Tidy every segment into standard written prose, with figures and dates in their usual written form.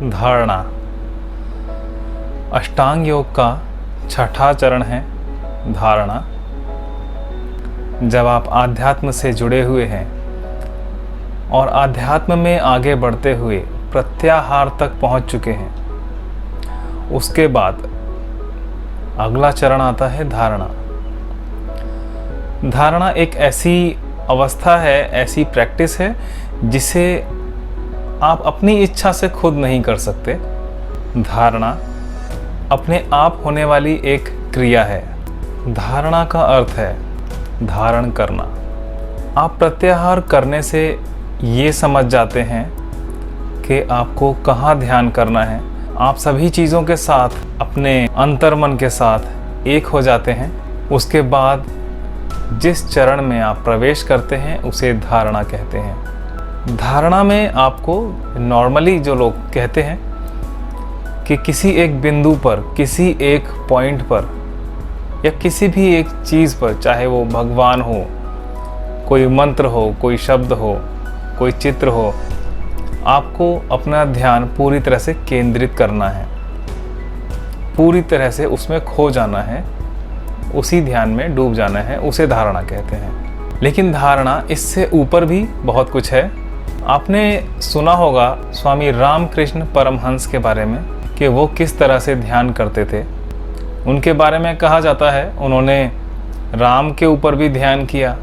धारणा अष्टांग योग का छठा चरण है धारणा। जब आप आध्यात्म से जुड़े हुए हैं और आध्यात्म में आगे बढ़ते हुए प्रत्याहार तक पहुंच चुके हैं, उसके बाद अगला चरण आता है धारणा। धारणा एक ऐसी अवस्था है, ऐसी प्रैक्टिस है जिसे आप अपनी इच्छा से खुद नहीं कर सकते। धारणा अपने आप होने वाली एक क्रिया है। धारणा का अर्थ है धारण करना। आप प्रत्याहार करने से ये समझ जाते हैं कि आपको कहाँ ध्यान करना है। आप सभी चीज़ों के साथ अपने अंतर्मन के साथ एक हो जाते हैं। उसके बाद जिस चरण में आप प्रवेश करते हैं उसे धारणा कहते हैं। धारणा में आपको नॉर्मली जो लोग कहते हैं कि किसी एक बिंदु पर, किसी एक पॉइंट पर या किसी भी एक चीज़ पर, चाहे वो भगवान हो, कोई मंत्र हो, कोई शब्द हो, कोई चित्र हो, आपको अपना ध्यान पूरी तरह से केंद्रित करना है, पूरी तरह से उसमें खो जाना है, उसी ध्यान में डूब जाना है, उसे धारणा कहते हैं। लेकिन धारणा इससे ऊपर भी बहुत कुछ है। आपने सुना होगा स्वामी रामकृष्ण परमहंस के बारे में कि वो किस तरह से ध्यान करते थे। उनके बारे में कहा जाता है उन्होंने राम के ऊपर भी ध्यान किया,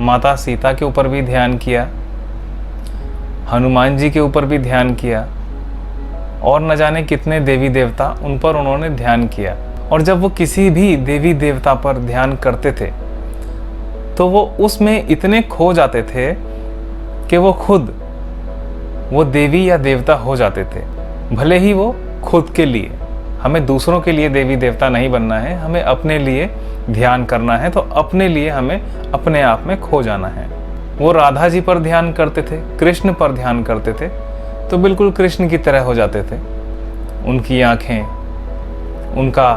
माता सीता के ऊपर भी ध्यान किया, हनुमान जी के ऊपर भी ध्यान किया और न जाने कितने देवी देवता उन पर उन्होंने ध्यान किया। और जब वो किसी भी देवी देवता पर ध्यान करते थे तो वो उसमें इतने खो जाते थे कि वो खुद वो देवी या देवता हो जाते थे। भले ही वो खुद के लिए, हमें दूसरों के लिए देवी देवता नहीं बनना है, हमें अपने लिए ध्यान करना है, तो अपने लिए हमें अपने आप में खो जाना है। वो राधा जी पर ध्यान करते थे, कृष्ण पर ध्यान करते थे तो बिल्कुल कृष्ण की तरह हो जाते थे। उनकी आँखें, उनका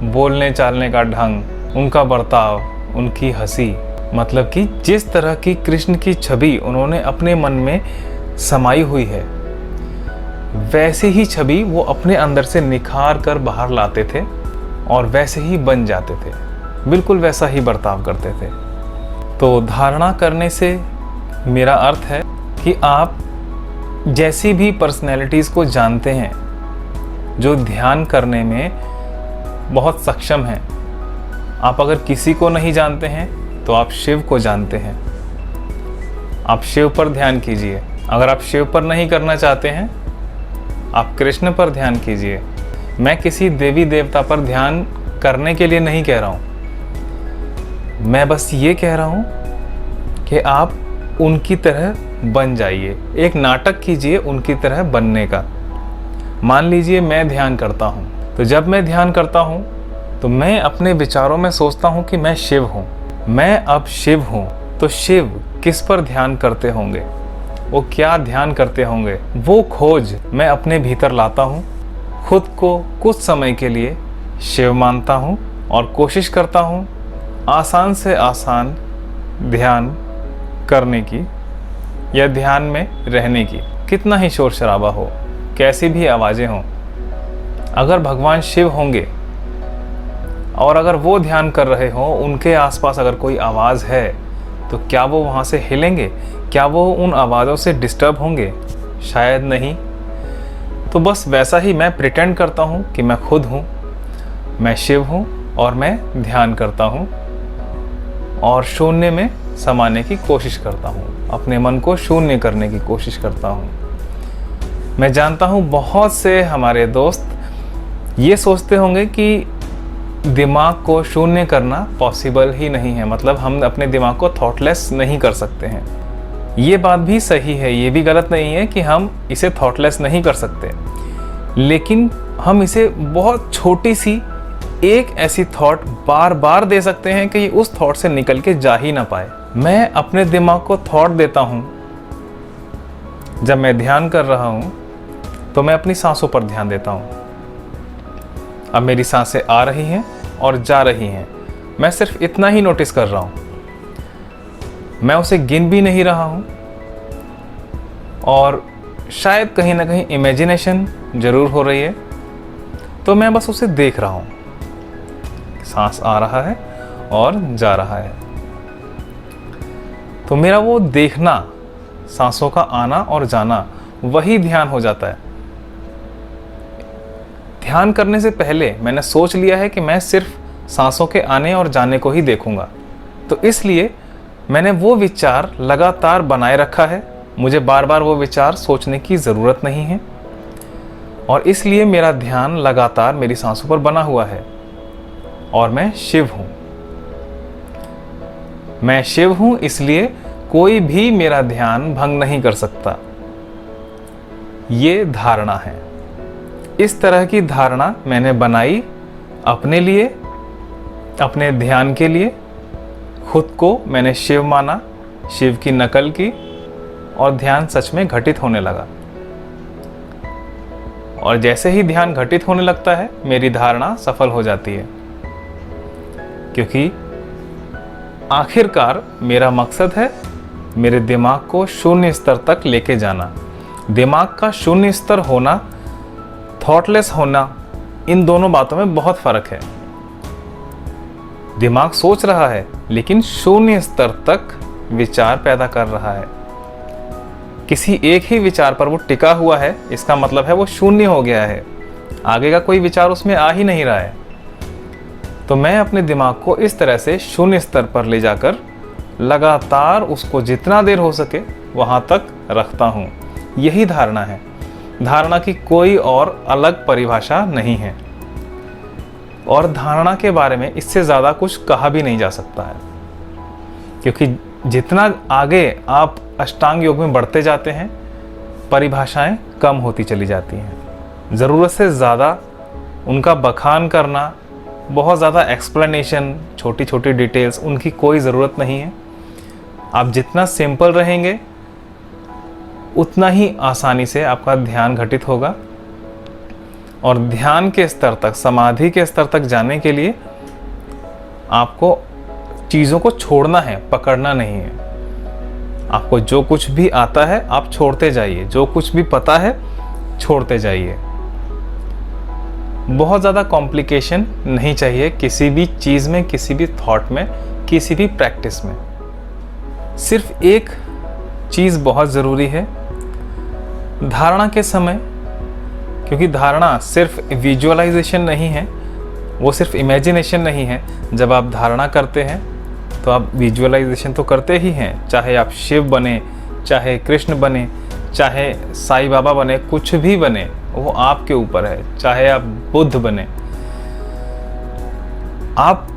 बोलने चालने का ढंग, उनका बर्ताव, उनकी हंसी, मतलब कि जिस तरह की कृष्ण की छवि उन्होंने अपने मन में समाई हुई है, वैसे ही छवि वो अपने अंदर से निखार कर बाहर लाते थे और वैसे ही बन जाते थे, बिल्कुल वैसा ही बर्ताव करते थे। तो धारणा करने से मेरा अर्थ है कि आप जैसी भी पर्सनैलिटीज़ को जानते हैं जो ध्यान करने में बहुत सक्षम हैं। आप अगर किसी को नहीं जानते हैं तो आप शिव को जानते हैं। आप शिव पर ध्यान कीजिए। अगर आप शिव पर नहीं करना चाहते हैं, आप कृष्ण पर ध्यान कीजिए। मैं किसी देवी देवता पर ध्यान करने के लिए नहीं कह रहा हूँ, मैं बस ये कह रहा हूँ कि आप उनकी तरह बन जाइए। एक नाटक कीजिए उनकी तरह बनने का। मान लीजिए मैं ध्यान करता हूँ, तो जब मैं ध्यान करता हूँ तो मैं अपने विचारों में सोचता हूँ कि मैं शिव हूँ, मैं अब शिव हूँ। तो शिव किस पर ध्यान करते होंगे, वो क्या ध्यान करते होंगे, वो खोज मैं अपने भीतर लाता हूँ। खुद को कुछ समय के लिए शिव मानता हूँ और कोशिश करता हूँ आसान से आसान ध्यान करने की या ध्यान में रहने की। कितना ही शोर शराबा हो, कैसी भी आवाज़ें हों, अगर भगवान शिव होंगे और अगर वो ध्यान कर रहे हों, उनके आसपास अगर कोई आवाज़ है तो क्या वो वहाँ से हिलेंगे? क्या वो उन आवाज़ों से डिस्टर्ब होंगे? शायद नहीं। तो बस वैसा ही मैं प्रिटेंड करता हूँ कि मैं खुद हूँ, मैं शिव हूँ और मैं ध्यान करता हूँ और शून्य में समाने की कोशिश करता हूँ, अपने मन को शून्य करने की कोशिश करता हूँ। मैं जानता हूँ बहुत से हमारे दोस्त ये सोचते होंगे कि दिमाग को शून्य करना पॉसिबल ही नहीं है, मतलब हम अपने दिमाग को थॉटलेस नहीं कर सकते हैं। ये बात भी सही है, ये भी गलत नहीं है कि हम इसे थॉटलेस नहीं कर सकते, लेकिन हम इसे बहुत छोटी सी एक ऐसी थॉट बार बार दे सकते हैं कि ये उस थॉट से निकल के जा ही ना पाए। मैं अपने दिमाग को थॉट देता हूँ। जब मैं ध्यान कर रहा हूँ तो मैं अपनी सांसों पर ध्यान देता हूँ। अब मेरी सांसें आ रही हैं और जा रही हैं, मैं सिर्फ इतना ही नोटिस कर रहा हूँ। मैं उसे गिन भी नहीं रहा हूँ और शायद कहीं ना कहीं इमेजिनेशन ज़रूर हो रही है। तो मैं बस उसे देख रहा हूँ, सांस आ रहा है और जा रहा है। तो मेरा वो देखना, सांसों का आना और जाना, वही ध्यान हो जाता है। ध्यान करने से पहले मैंने सोच लिया है कि मैं सिर्फ सांसों के आने और जाने को ही देखूंगा। तो इसलिए मैंने वो विचार लगातार बनाए रखा है। मुझे बार बार वो विचार सोचने की ज़रूरत नहीं है और इसलिए मेरा ध्यान लगातार मेरी सांसों पर बना हुआ है। और मैं शिव हूँ। मैं शिव हूँ, इसलिए कोई भी मेरा ध्यान भंग नहीं कर सकता। ये धारणा है। इस तरह की धारणा मैंने बनाई अपने लिए, अपने ध्यान के लिए। खुद को मैंने शिव माना, शिव की नकल की और ध्यान सच में घटित होने लगा। और जैसे ही ध्यान घटित होने लगता है, मेरी धारणा सफल हो जाती है, क्योंकि आखिरकार मेरा मकसद है मेरे दिमाग को शून्य स्तर तक लेके जाना। दिमाग का शून्य स्तर होना, थॉटलेस होना, इन दोनों बातों में बहुत फर्क है। दिमाग सोच रहा है लेकिन शून्य स्तर तक विचार पैदा कर रहा है। किसी एक ही विचार पर वो टिका हुआ है, इसका मतलब है वो शून्य हो गया है, आगे का कोई विचार उसमें आ ही नहीं रहा है। तो मैं अपने दिमाग को इस तरह से शून्य स्तर पर ले जाकर लगातार उसको जितना देर हो सके वहाँ तक रखता हूँ। यही धारणा है। धारणा की कोई और अलग परिभाषा नहीं है और धारणा के बारे में इससे ज़्यादा कुछ कहा भी नहीं जा सकता है, क्योंकि जितना आगे आप अष्टांग योग में बढ़ते जाते हैं, परिभाषाएं कम होती चली जाती हैं। ज़रूरत से ज़्यादा उनका बखान करना, बहुत ज़्यादा एक्सप्लेनेशन, छोटी छोटी डिटेल्स, उनकी कोई ज़रूरत नहीं है। आप जितना सिंपल रहेंगे उतना ही आसानी से आपका ध्यान घटित होगा। और ध्यान के स्तर तक, समाधि के स्तर तक जाने के लिए आपको चीज़ों को छोड़ना है, पकड़ना नहीं है। आपको जो कुछ भी आता है आप छोड़ते जाइए, जो कुछ भी पता है छोड़ते जाइए। बहुत ज़्यादा कॉम्प्लिकेशन नहीं चाहिए किसी भी चीज़ में, किसी भी थॉट में, किसी भी प्रैक्टिस में। सिर्फ एक चीज़ बहुत ज़रूरी है धारणा के समय, क्योंकि धारणा सिर्फ विजुअलाइजेशन नहीं है, वो सिर्फ इमेजिनेशन नहीं है। जब आप धारणा करते हैं तो आप विजुअलाइजेशन तो करते ही हैं, चाहे आप शिव बने, चाहे कृष्ण बने, चाहे साईं बाबा बने, कुछ भी बने, वो आपके ऊपर है। चाहे आप बुद्ध बने, आप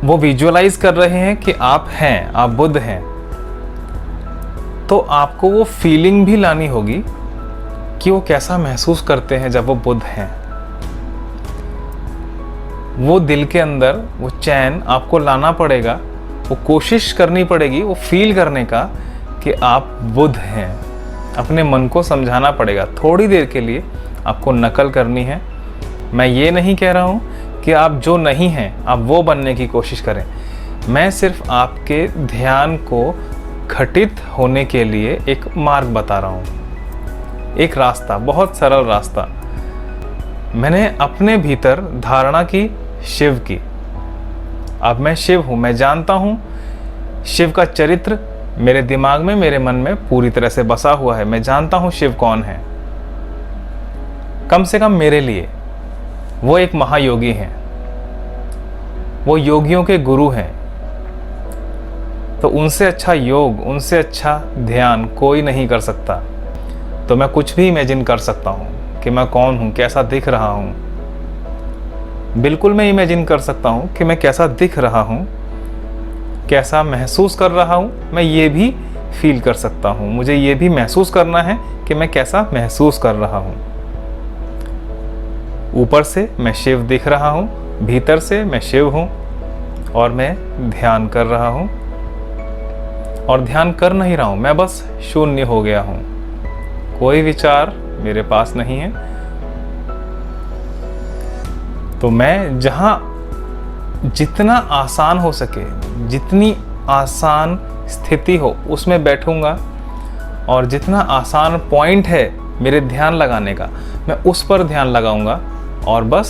वो विजुअलाइज कर रहे हैं कि आप हैं, आप बुद्ध हैं, तो आपको वो फीलिंग भी लानी होगी कि वो कैसा महसूस करते हैं जब वो बुद्ध हैं। वो दिल के अंदर वो चैन आपको लाना पड़ेगा, वो कोशिश करनी पड़ेगी वो फील करने का कि आप बुद्ध हैं। अपने मन को समझाना पड़ेगा, थोड़ी देर के लिए आपको नकल करनी है। मैं ये नहीं कह रहा हूँ कि आप जो नहीं हैं आप वो बनने की कोशिश करें। मैं सिर्फ आपके ध्यान को घटित होने के लिए एक मार्ग बता रहा हूँ, एक रास्ता, बहुत सरल रास्ता। मैंने अपने भीतर धारणा की शिव की। अब मैं शिव हूँ, मैं जानता हूँ शिव का चरित्र मेरे दिमाग में, मेरे मन में पूरी तरह से बसा हुआ है। मैं जानता हूँ शिव कौन है। कम से कम मेरे लिए वो एक महायोगी हैं, वो योगियों के गुरु हैं। तो उनसे अच्छा योग, उनसे अच्छा ध्यान कोई नहीं कर सकता। तो मैं कुछ भी इमेजिन कर सकता हूँ कि मैं कौन हूँ, कैसा दिख रहा हूँ। बिल्कुल मैं इमेजिन कर सकता हूँ कि मैं कैसा दिख रहा हूँ, कैसा महसूस कर रहा हूँ। मैं ये भी फील कर सकता हूँ, मुझे ये भी महसूस करना है कि मैं कैसा महसूस कर रहा हूँ। ऊपर से मैं शिव दिख रहा हूँ, भीतर से मैं शिव हूँ और मैं ध्यान कर रहा हूँ। और ध्यान कर नहीं रहा हूँ, मैं बस शून्य हो गया हूँ, कोई विचार मेरे पास नहीं है। तो मैं जहाँ जितना आसान हो सके, जितनी आसान स्थिति हो उसमें बैठूंगा और जितना आसान पॉइंट है मेरे ध्यान लगाने का, मैं उस पर ध्यान लगाऊंगा और बस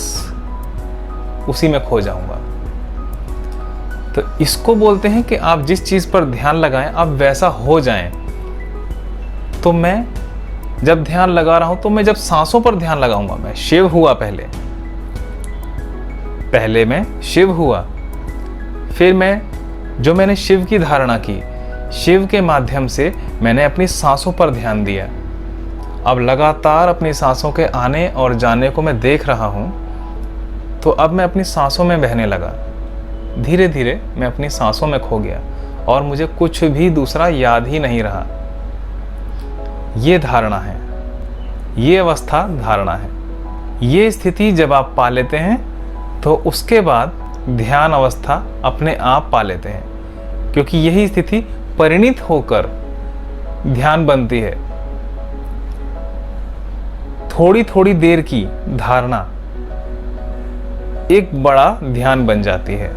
उसी में खो जाऊंगा। तो इसको बोलते हैं कि आप जिस चीज़ पर ध्यान लगाएं आप वैसा हो जाएं। तो मैं जब ध्यान लगा रहा हूं तो मैं जब सांसों पर ध्यान लगाऊंगा, मैं शिव हुआ, पहले मैं शिव हुआ, फिर मैंने शिव की धारणा की, शिव के माध्यम से मैंने अपनी सांसों पर ध्यान दिया। अब लगातार अपनी सांसों के आने और जाने को मैं देख रहा हूं, तो अब मैं अपनी सांसों में बहने लगा। धीरे धीरे मैं अपनी सांसों में खो गया और मुझे कुछ भी दूसरा याद ही नहीं रहा। ये धारणा है, ये अवस्था धारणा है। ये स्थिति जब आप पा लेते हैं तो उसके बाद ध्यान अवस्था अपने आप पा लेते हैं, क्योंकि यही स्थिति परिणित होकर ध्यान बनती है। थोड़ी थोड़ी देर की धारणा एक बड़ा ध्यान बन जाती है।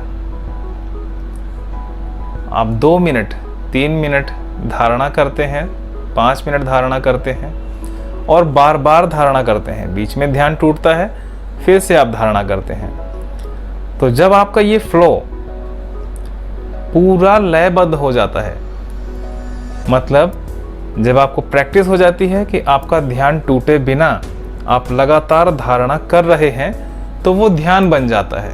आप 2 मिनट 3 मिनट धारणा करते हैं, 5 मिनट धारणा करते हैं और बार बार धारणा करते हैं, बीच में ध्यान टूटता है, फिर से आप धारणा करते हैं। तो जब आपका ये फ्लो पूरा लयबद्ध हो जाता है, मतलब जब आपको प्रैक्टिस हो जाती है कि आपका ध्यान टूटे बिना आप लगातार धारणा कर रहे हैं, तो वो ध्यान बन जाता है।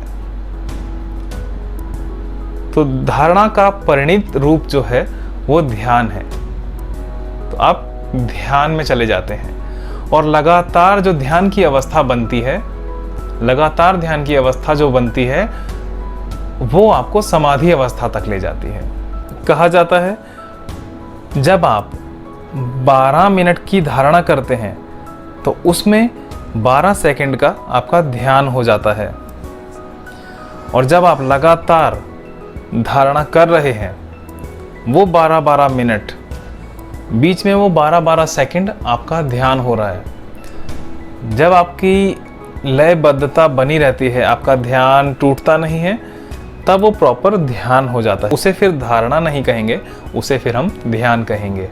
तो धारणा का परिणित रूप जो है वो ध्यान है। तो आप ध्यान में चले जाते हैं और लगातार जो ध्यान की अवस्था बनती है, लगातार ध्यान की अवस्था जो बनती है वो आपको समाधि अवस्था तक ले जाती है। कहा जाता है जब आप 12 मिनट की धारणा करते हैं तो उसमें 12 सेकंड का आपका ध्यान हो जाता है, और जब आप लगातार धारणा कर रहे हैं वो 12-12 मिनट, बीच में वो 12-12 सेकंड आपका ध्यान हो रहा है। जब आपकी लयबद्धता बनी रहती है, आपका ध्यान टूटता नहीं है, तब वो प्रॉपर ध्यान हो जाता है। उसे फिर धारणा नहीं कहेंगे, उसे फिर हम ध्यान कहेंगे।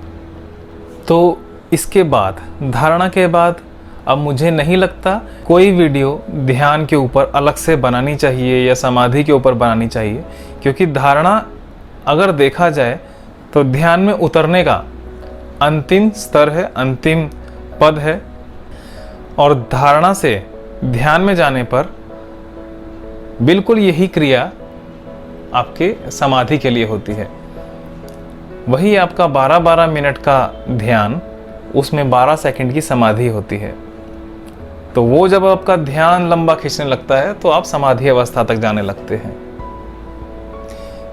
तो इसके बाद, धारणा के बाद, अब मुझे नहीं लगता कोई वीडियो ध्यान के ऊपर अलग से बनानी चाहिए या समाधि के ऊपर बनानी चाहिए, क्योंकि धारणा अगर देखा जाए तो ध्यान में उतरने का अंतिम स्तर है, अंतिम पद है, और धारणा से ध्यान में जाने पर बिल्कुल यही क्रिया आपके समाधि के लिए होती है। वही आपका 12-12 मिनट का ध्यान, उसमें 12 सेकंड की समाधि होती है। तो वो जब आपका ध्यान लंबा खींचने लगता है तो आप समाधि अवस्था तक जाने लगते हैं।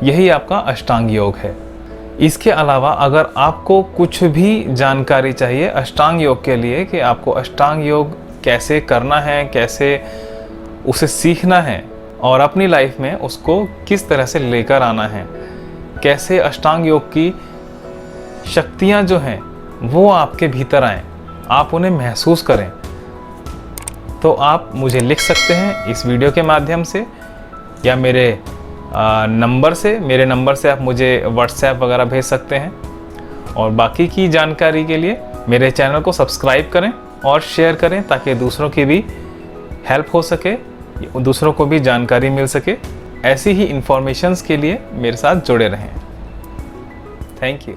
यही आपका अष्टांग योग है। इसके अलावा अगर आपको कुछ भी जानकारी चाहिए अष्टांग योग के लिए, कि आपको अष्टांग योग कैसे करना है, कैसे उसे सीखना है और अपनी लाइफ में उसको किस तरह से लेकर आना है, कैसे अष्टांग योग की शक्तियाँ जो हैं वो आपके भीतर आएँ, आप उन्हें महसूस करें, तो आप मुझे लिख सकते हैं इस वीडियो के माध्यम से, या मेरे नंबर से आप मुझे व्हाट्सएप वगैरह भेज सकते हैं। और बाकी की जानकारी के लिए मेरे चैनल को सब्सक्राइब करें और शेयर करें, ताकि दूसरों की भी हेल्प हो सके, दूसरों को भी जानकारी मिल सके। ऐसी ही इंफॉर्मेशंस के लिए मेरे साथ जुड़े रहें। Thank you.